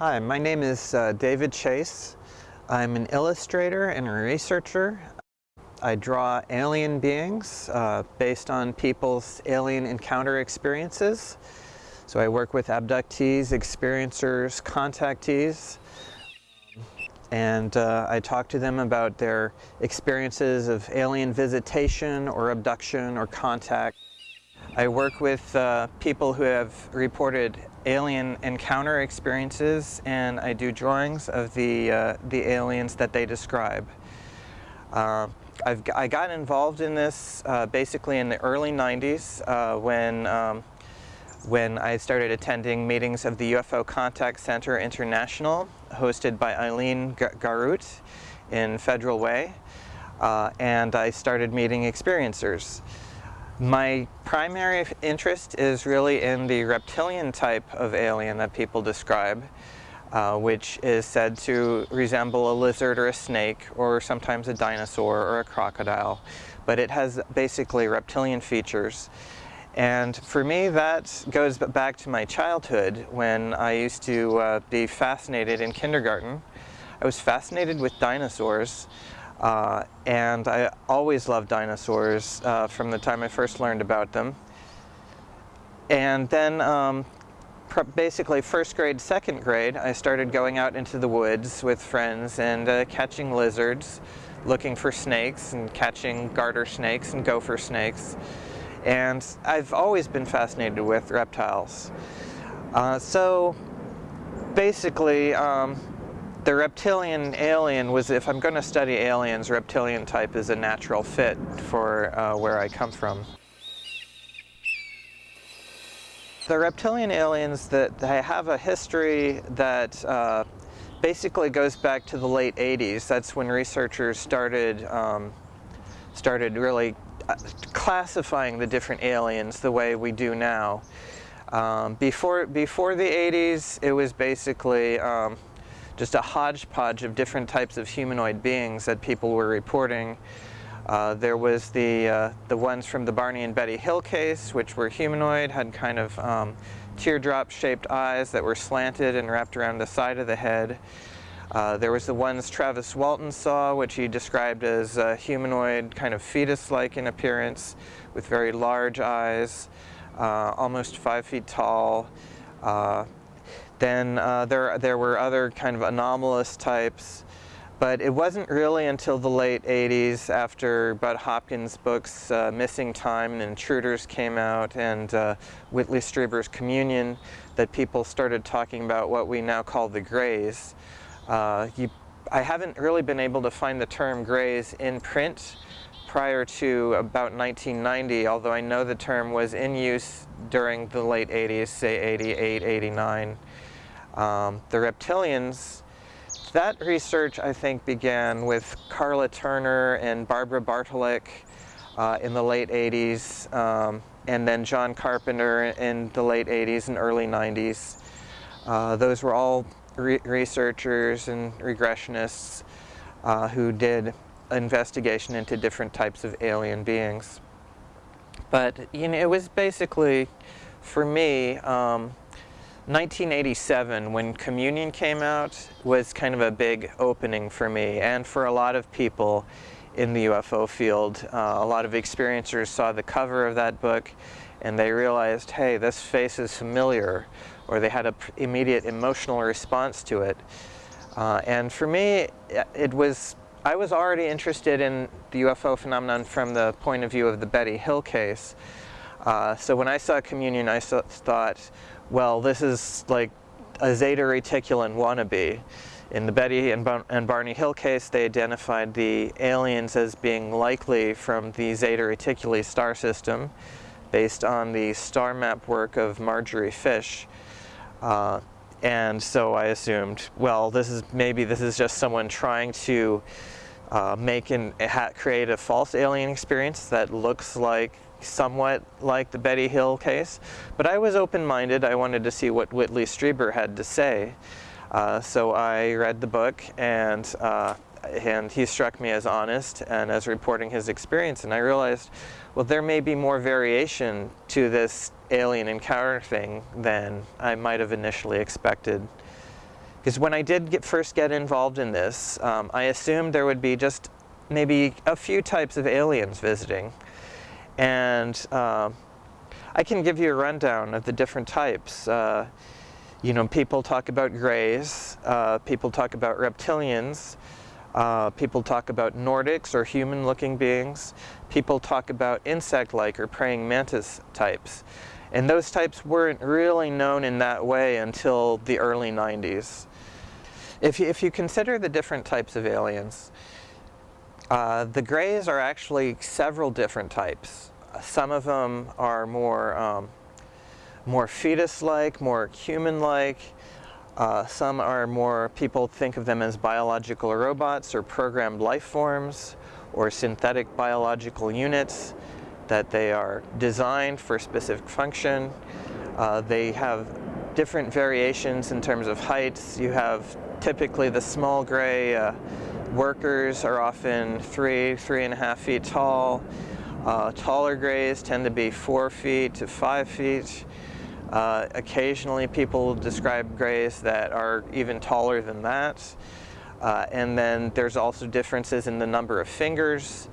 Hi, my name is David Chace. I'm an illustrator and a researcher. I draw alien beings based on people's alien encounter experiences. So I work with abductees, experiencers, contactees, and I talk to them about their experiences of alien visitation or abduction or contact. I work with people who have reported alien encounter experiences, and I do drawings of the aliens that they describe. I got involved in this basically in the early 90s when I started attending meetings of the UFO Contact Center International, hosted by Eileen Garut in Federal Way, and I started meeting experiencers. My primary interest is really in the reptilian type of alien that people describe, which is said to resemble a lizard or a snake, or sometimes a dinosaur or a crocodile, but it has basically reptilian features. And for me, that goes back to my childhood when I used to be fascinated in kindergarten. I was fascinated with dinosaurs. And I always loved dinosaurs from the time I first learned about them. And then basically first grade, second grade, I started going out into the woods with friends and catching lizards, looking for snakes and catching garter snakes and gopher snakes. And I've always been fascinated with reptiles. So basically, the reptilian alien was, if I'm going to study aliens, reptilian type is a natural fit for where I come from. The reptilian aliens, that they have a history that basically goes back to the late 80s. That's when researchers started really classifying the different aliens the way we do now. Before the 80s, it was basically just a hodgepodge of different types of humanoid beings that people were reporting. There was the ones from the Barney and Betty Hill case, which were humanoid, had kind of teardrop-shaped eyes that were slanted and wrapped around the side of the head. There was the ones Travis Walton saw, which he described as humanoid, kind of fetus-like in appearance, with very large eyes, almost 5 feet tall. Then there were other kind of anomalous types, but it wasn't really until the late 80s, after Bud Hopkins' books Missing Time and Intruders came out, and Whitley Strieber's Communion, that people started talking about what we now call the Greys. I haven't really been able to find the term Greys in print prior to about 1990, although I know the term was in use during the late 80s, say 88, 89. The Reptilians, that research I think began with Carla Turner and Barbara Bartolek in the late 80s, and then John Carpenter in the late 80s and early 90s. Those were all researchers and regressionists who did investigation into different types of alien beings. But it was basically, for me, 1987, when Communion came out, was kind of a big opening for me, and for a lot of people in the UFO field. A lot of experiencers saw the cover of that book and they realized, hey, this face is familiar, or they had an immediate emotional response to it. And for me, I was already interested in the UFO phenomenon from the point of view of the Betty Hill case. So when I saw Communion, I thought, well, this is like a Zeta Reticulan wannabe. In the Betty and Barney Hill case, they identified the aliens as being likely from the Zeta Reticuli star system, based on the star map work of Marjorie Fish. And so I assumed, well, maybe this is just someone trying to create a false alien experience that looks somewhat like the Betty Hill case. But I was open-minded. I wanted to see what Whitley Strieber had to say. So I read the book, and he struck me as honest and as reporting his experience. And I realized, well, there may be more variation to this alien encounter thing than I might have initially expected. Because when I did first get involved in this, I assumed there would be just maybe a few types of aliens visiting. And I can give you a rundown of the different types. You know, people talk about greys, people talk about reptilians, people talk about Nordics or human-looking beings, people talk about insect-like or praying mantis types. And those types weren't really known in that way until the early 90s. If you consider the different types of aliens, the greys are actually several different types. Some of them are more fetus-like, more human-like. Some are more, people think of them as biological robots or programmed life forms or synthetic biological units, that they are designed for a specific function. They have different variations in terms of heights. You have typically the small gray workers are often 3.5 feet tall. Taller greys tend to be 4 feet to 5 feet. Occasionally people describe greys that are even taller than that. And then there's also differences in the number of fingers.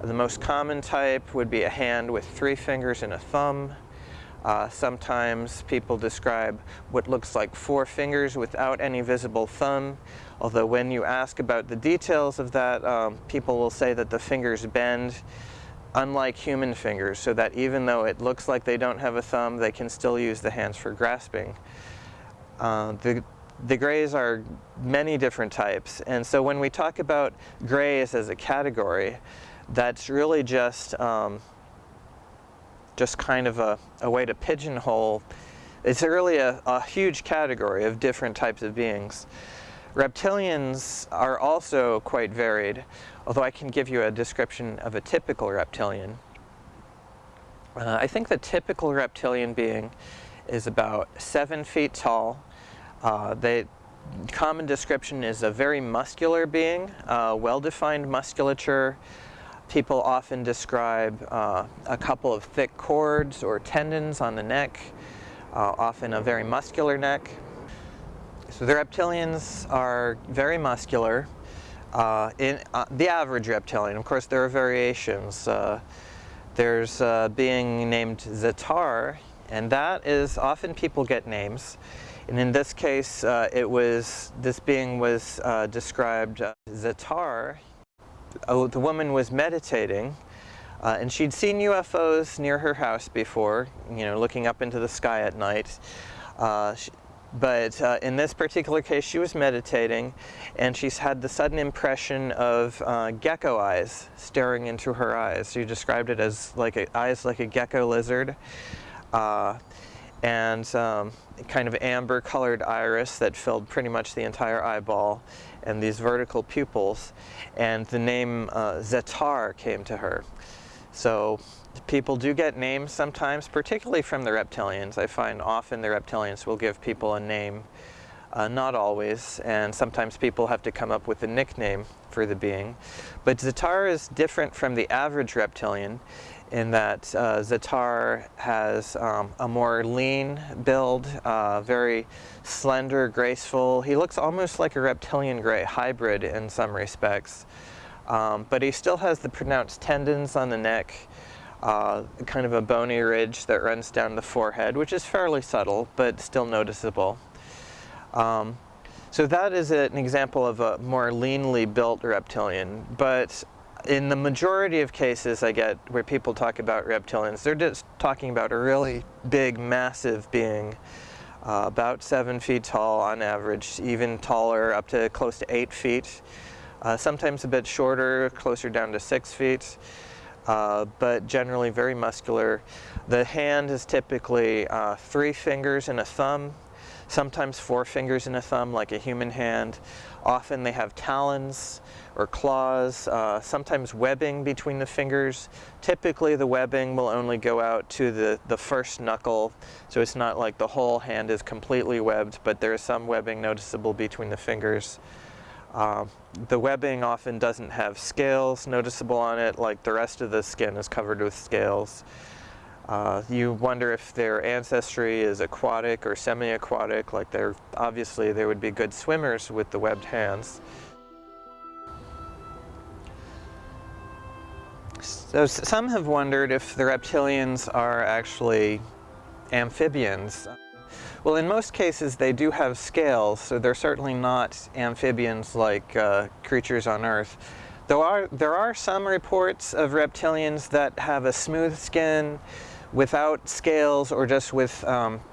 The most common type would be a hand with 3 fingers and a thumb. Sometimes people describe what looks like 4 fingers without any visible thumb, although when you ask about the details of that, people will say that the fingers bend unlike human fingers, so that even though it looks like they don't have a thumb, they can still use the hands for grasping. The greys are many different types, and so when we talk about greys as a category, that's really just kind of a way to pigeonhole. It's really a huge category of different types of beings. Reptilians are also quite varied, although I can give you a description of a typical reptilian. I think the typical reptilian being is about 7 feet tall. The common description is a very muscular being, well-defined musculature. People often describe a couple of thick cords or tendons on the neck, often a very muscular neck. So the reptilians are very muscular. The average reptilian, of course there are variations. There's a being named Zatar, and that is, often people get names. And in this case, this being was described Zatar. The woman was meditating, and she'd seen UFOs near her house before, you know, looking up into the sky at night. But in this particular case, she was meditating, and she's had the sudden impression of gecko eyes staring into her eyes. She described it as eyes like a gecko lizard, and kind of amber-colored iris that filled pretty much the entire eyeball, and these vertical pupils, and the name Zatar came to her. So people do get names sometimes, particularly from the reptilians. I find often the reptilians will give people a name, not always, and sometimes people have to come up with a nickname for the being. But Zatar is different from the average reptilian in that Zatar has a more lean build, very slender, graceful. He looks almost like a reptilian gray hybrid in some respects, but he still has the pronounced tendons on the neck, kind of a bony ridge that runs down the forehead, which is fairly subtle but still noticeable. So that is an example of a more leanly built reptilian. But in the majority of cases I get where people talk about reptilians, they're just talking about a really big, massive being, about 7 feet tall on average, even taller, up to close to 8 feet. Sometimes a bit shorter, closer down to 6 feet, but generally very muscular. The hand is typically 3 fingers and a thumb, sometimes 4 fingers and a thumb like a human hand. Often they have talons or claws, sometimes webbing between the fingers. Typically the webbing will only go out to the first knuckle, so it's not like the whole hand is completely webbed, but there is some webbing noticeable between the fingers. The webbing often doesn't have scales noticeable on it, like the rest of the skin is covered with scales. You wonder if their ancestry is aquatic or semi-aquatic, like obviously they would be good swimmers with the webbed hands. So some have wondered if the reptilians are actually amphibians. Well, in most cases they do have scales, so they're certainly not amphibians like creatures on Earth. There are some reports of reptilians that have a smooth skin without scales or just with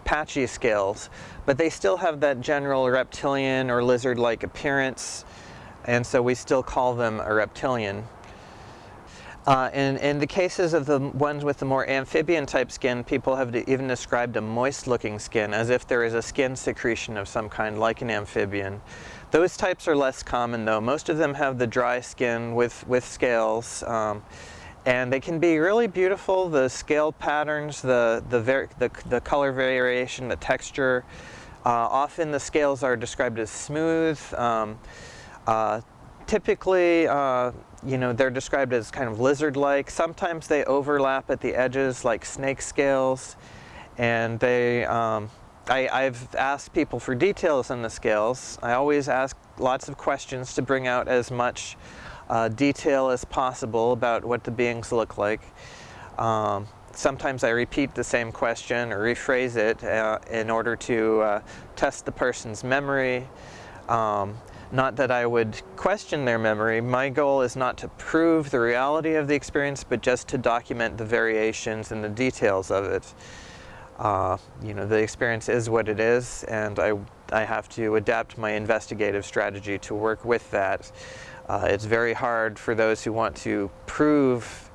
patchy scales, but they still have that general reptilian or lizard-like appearance, and so we still call them a reptilian. In the cases of the ones with the more amphibian-type skin, people have even described a moist-looking skin, as if there is a skin secretion of some kind, like an amphibian. Those types are less common, though. Most of them have the dry skin with scales, and they can be really beautiful. The scale patterns, the color variation, the texture. Often the scales are described as smooth. Typically, you know, they're described as kind of lizard-like. Sometimes they overlap at the edges like snake scales, and I've asked people for details on the scales. I always ask lots of questions to bring out as much detail as possible about what the beings look like. Sometimes I repeat the same question or rephrase it in order to test the person's memory. Not that I would question their memory. My goal is not to prove the reality of the experience, but just to document the variations and the details of it. You know, the experience is what it is, and I have to adapt my investigative strategy to work with that. It's very hard for those who want to prove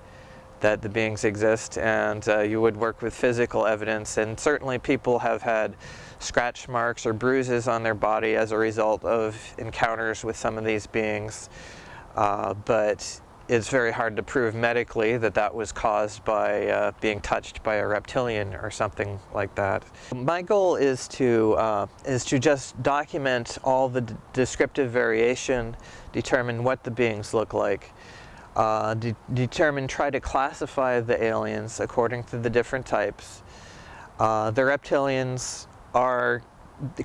that the beings exist, and you would work with physical evidence, and certainly people have had scratch marks or bruises on their body as a result of encounters with some of these beings, but it's very hard to prove medically that that was caused by being touched by a reptilian or something like that. My goal is to just document all the descriptive variation, determine what the beings look like, try to classify the aliens according to the different types. The reptilians are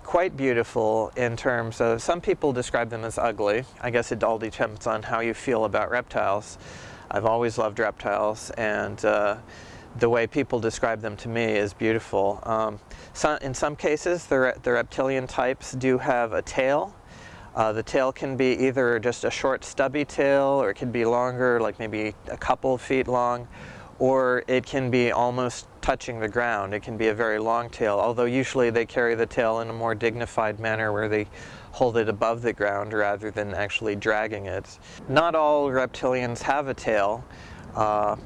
quite beautiful in terms of, some people describe them as ugly. I guess it all depends on how you feel about reptiles. I've always loved reptiles, and the way people describe them to me is beautiful. In some cases, the reptilian types do have a tail. The tail can be either just a short stubby tail, or it can be longer, like maybe a couple of feet long, or it can be almost touching the ground. It can be a very long tail, although usually they carry the tail in a more dignified manner where they hold it above the ground rather than actually dragging it. Not all reptilians have a tail, but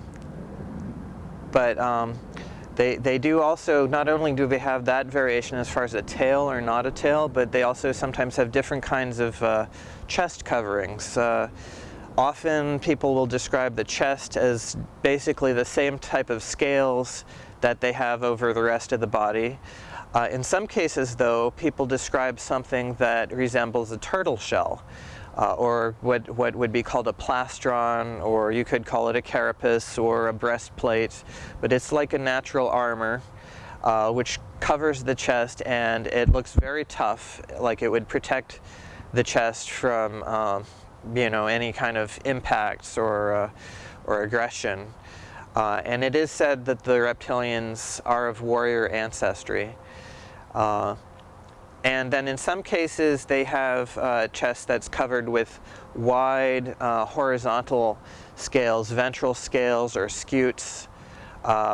they do also, not only do they have that variation as far as a tail or not a tail, but they also sometimes have different kinds of chest coverings. Often people will describe the chest as basically the same type of scales that they have over the rest of the body. In some cases, though, people describe something that resembles a turtle shell, or what would be called a plastron, or you could call it a carapace or a breastplate, but it's like a natural armor which covers the chest, and it looks very tough, like it would protect the chest from you know, any kind of impacts or aggression. And it is said that the reptilians are of warrior ancestry. And then in some cases they have a chest that's covered with wide horizontal scales, ventral scales or scutes,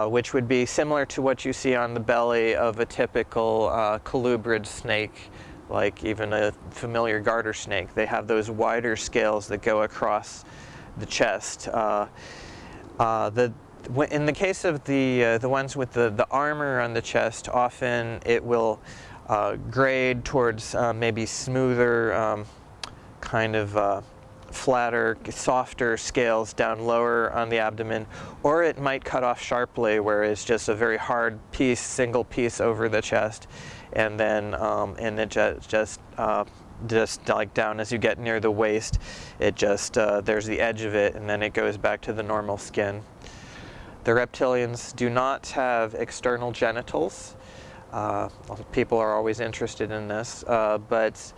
which would be similar to what you see on the belly of a typical colubrid snake, like even a familiar garter snake. They have those wider scales that go across the chest. In the case of the ones with the armor on the chest, often it will grade towards maybe smoother, kind of flatter, softer scales down lower on the abdomen, or it might cut off sharply where it's just a very hard piece, single piece over the chest, and then and it just like down as you get near the waist, it just there's the edge of it, and then it goes back to the normal skin. The reptilians do not have external genitals. People are always interested in this, but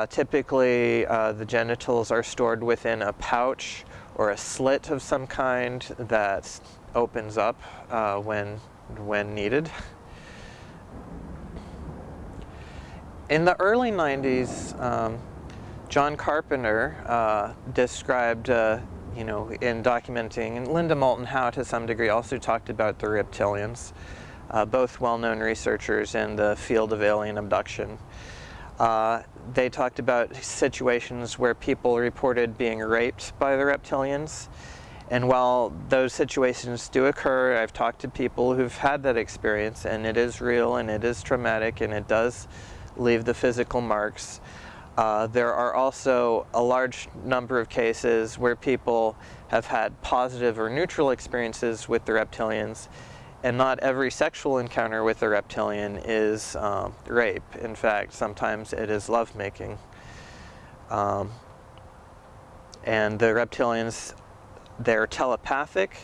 typically the genitals are stored within a pouch or a slit of some kind that opens up when needed. In the early 90s, John Carpenter described, in documenting, and Linda Moulton Howe to some degree also talked about the Reptilians, both well-known researchers in the field of alien abduction. They talked about situations where people reported being raped by the Reptilians. And while those situations do occur, I've talked to people who've had that experience, and it is real and it is traumatic and it does leave the physical marks. There are also a large number of cases where people have had positive or neutral experiences with the Reptilians, and not every sexual encounter with the reptilian is rape. In fact, sometimes it is lovemaking. And the Reptilians, they're telepathic.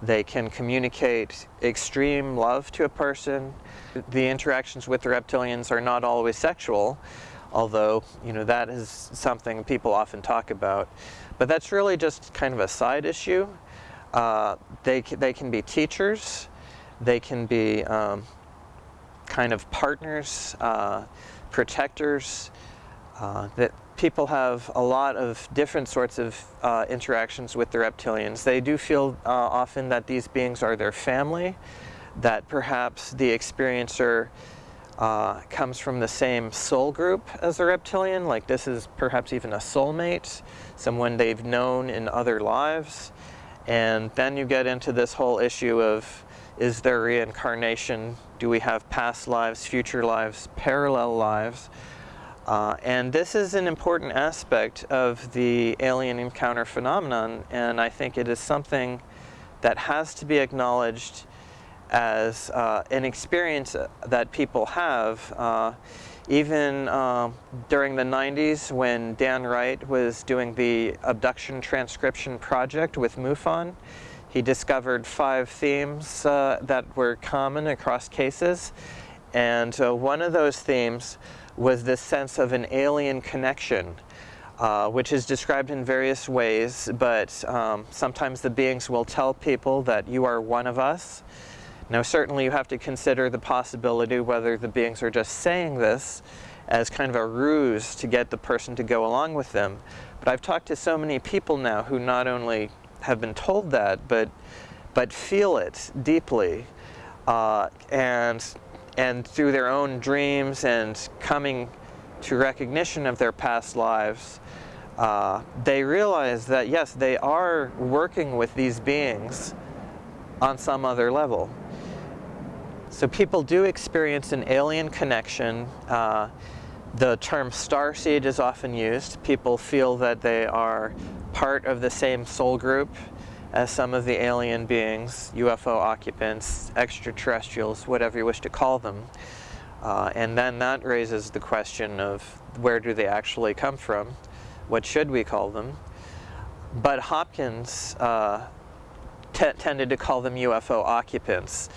They can communicate extreme love to a person. The interactions with the Reptilians are not always sexual, although, that is something people often talk about. But that's really just kind of a side issue. They can be teachers. They can be kind of partners, protectors. That people have a lot of different sorts of interactions with the Reptilians. They do feel often that these beings are their family, that perhaps the experiencer comes from the same soul group as a reptilian, like this is perhaps even a soulmate, someone they've known in other lives. And then you get into this whole issue of, is there reincarnation? Do we have past lives, future lives, parallel lives? And this is an important aspect of the alien encounter phenomenon, and I think it is something that has to be acknowledged as an experience that people have. Even during the 90s, when Dan Wright was doing the abduction transcription project with MUFON, he discovered 5 themes that were common across cases, and one of those themes was this sense of an alien connection, which is described in various ways, but sometimes the beings will tell people that you are one of us. Now certainly you have to consider the possibility whether the beings are just saying this as kind of a ruse to get the person to go along with them. But I've talked to so many people now who not only have been told that, but feel it deeply, and through their own dreams and coming to recognition of their past lives, they realize that yes, they are working with these beings on some other level. So people do experience an alien connection. The term starseed is often used. People feel that they are part of the same soul group as some of the alien beings, UFO occupants, extraterrestrials, whatever you wish to call them. And then that raises the question of where do they actually come from? What should we call them? But Hopkins tended to call them UFO occupants.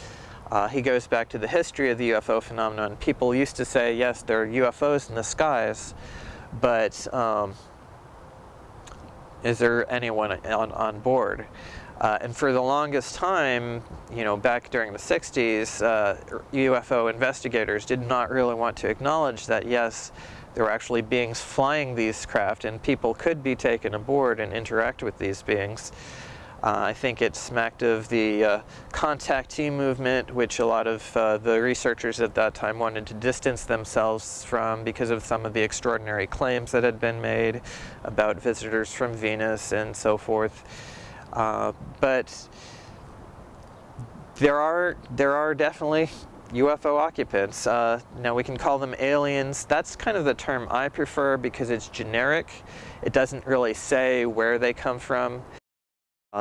He goes back to the history of the UFO phenomenon. People used to say, yes, there are UFOs in the skies, but is there anyone on board? And for the longest time, back during the 60s, UFO investigators did not really want to acknowledge that, yes, there were actually beings flying these craft and people could be taken aboard and interact with these beings. I think it smacked of the contactee movement, which a lot of the researchers at that time wanted to distance themselves from because of some of the extraordinary claims that had been made about visitors from Venus and so forth. But there are definitely UFO occupants. Now we can call them aliens. That's kind of the term I prefer because it's generic. It doesn't really say where they come from.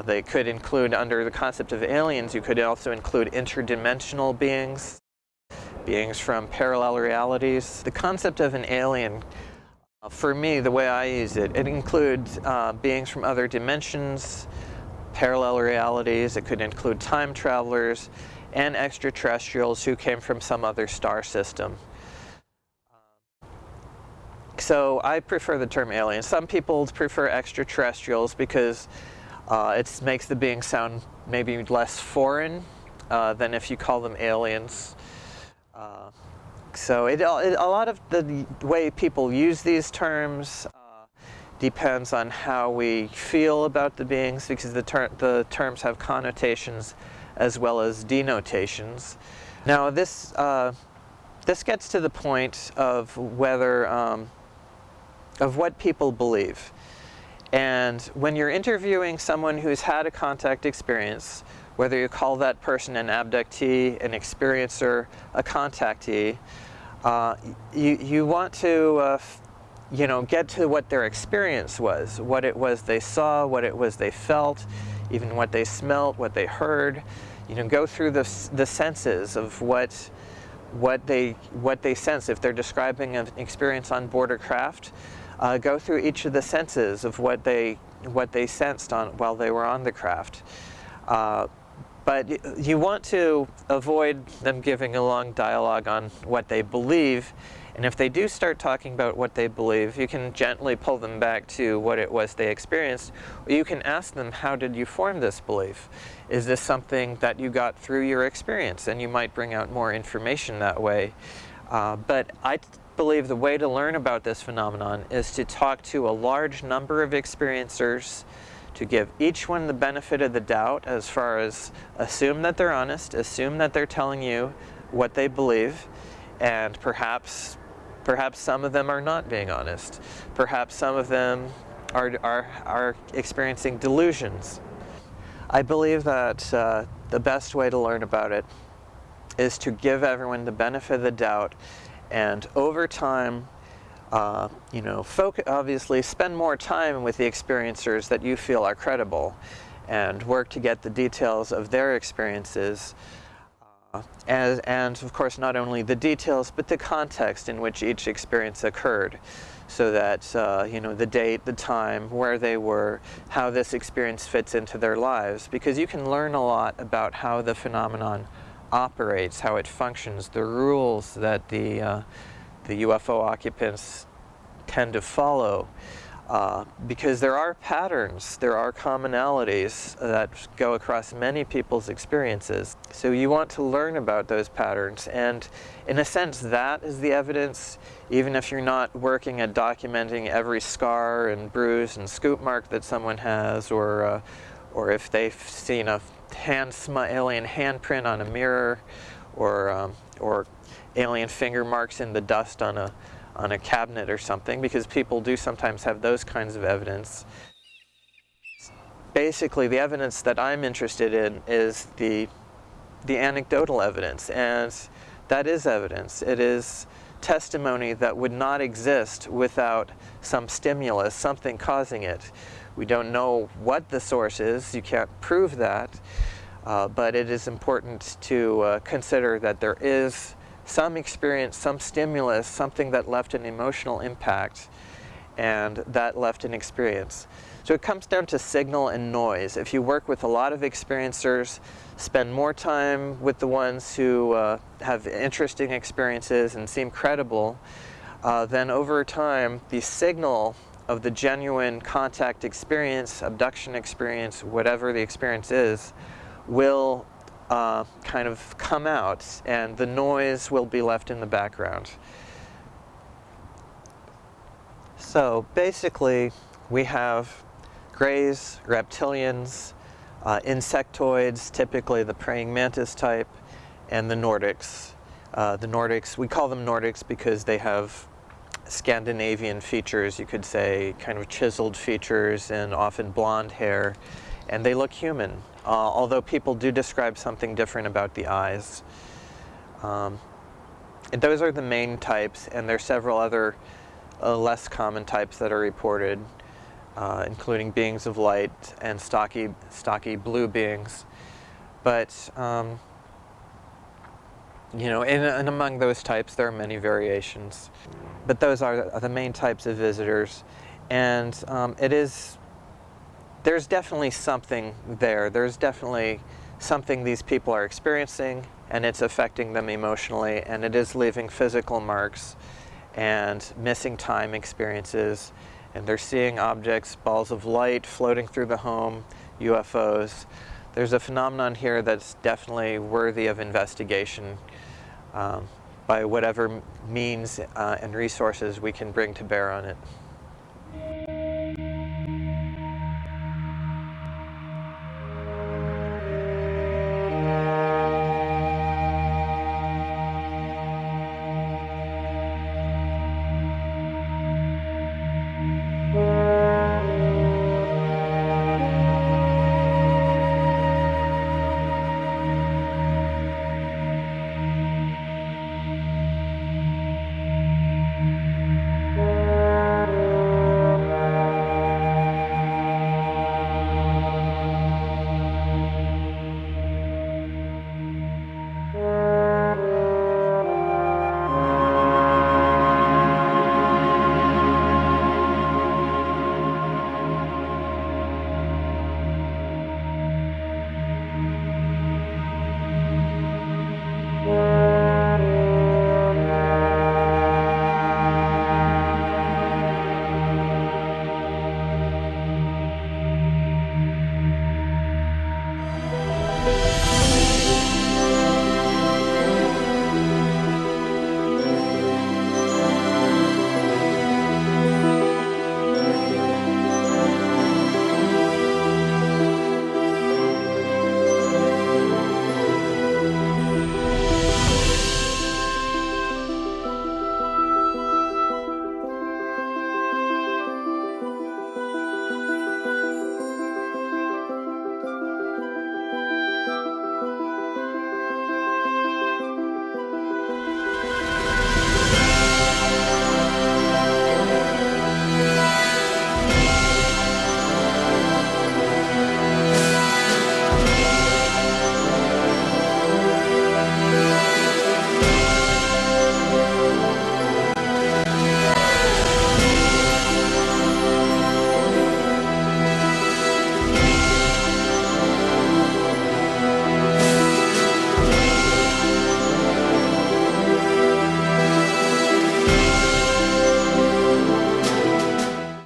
They could include, under the concept of aliens, you could also include interdimensional beings, beings from parallel realities. The concept of an alien, for me, the way I use it, it includes beings from other dimensions, parallel realities. It could include time travelers and extraterrestrials who came from some other star system. So I prefer the term aliens. Some people prefer extraterrestrials because it makes the being sound maybe less foreign than if you call them aliens. So a lot of the way people use these terms depends on how we feel about the beings, because the terms have connotations as well as denotations. Now this gets to the point of whether of what people believe. And when you're interviewing someone who's had a contact experience, whether you call that person an abductee, an experiencer, a contactee, you want to get to what their experience was, what it was they saw, what it was they felt, even what they smelt, what they heard. Go through the senses of what they sense. If they're describing an experience on board a craft, go through each of the senses of what they sensed while they were on the craft. But you want to avoid them giving a long dialogue on what they believe. And if they do start talking about what they believe, you can gently pull them back to what it was they experienced. Or you can ask them, how did you form this belief? Is this something that you got through your experience? And you might bring out more information that way. But I believe the way to learn about this phenomenon is to talk to a large number of experiencers, to give each one the benefit of the doubt as far as assume that they're honest, assume that they're telling you what they believe, and perhaps some of them are not being honest. Perhaps some of them are experiencing delusions. I believe that the best way to learn about it is to give everyone the benefit of the doubt, and over time, obviously spend more time with the experiencers that you feel are credible, and work to get the details of their experiences. And of course, not only the details, but the context in which each experience occurred, so that the date, the time, where they were, how this experience fits into their lives, because you can learn a lot about how the phenomenon operates, how it functions, the rules that the UFO occupants tend to follow, because there are patterns, there are commonalities that go across many people's experiences. So you want to learn about those patterns, and in a sense that is the evidence, even if you're not working at documenting every scar and bruise and scoop mark that someone has, or if they've seen a alien handprint on a mirror, or alien finger marks in the dust on a cabinet or something, because people do sometimes have those kinds of evidence. Basically, the evidence that I'm interested in is the anecdotal evidence, and that is evidence. It is testimony that would not exist without some stimulus, something causing it. We don't know what the source is, you can't prove that, but it is important to consider that there is some experience, some stimulus, something that left an emotional impact, and that left an experience. So it comes down to signal and noise. If you work with a lot of experiencers, spend more time with the ones who have interesting experiences and seem credible, then over time the signal of the genuine contact experience, abduction experience, whatever the experience is, will kind of come out, and the noise will be left in the background. So basically, we have greys, reptilians, insectoids, typically the praying mantis type, and the Nordics. The Nordics, we call them Nordics because they have Scandinavian features, you could say, kind of chiseled features and often blonde hair, and they look human. Although people do describe something different about the eyes. And those are the main types, and there are several other less common types that are reported, including beings of light and stocky blue beings. But and among those types there are many variations. But those are the main types of visitors, and it is there's definitely something there. There's definitely something these people are experiencing, and it's affecting them emotionally, and it is leaving physical marks and missing time experiences, and they're seeing objects, balls of light floating through the home, UFOs. There's a phenomenon here that's definitely worthy of investigation by whatever means and resources we can bring to bear on it.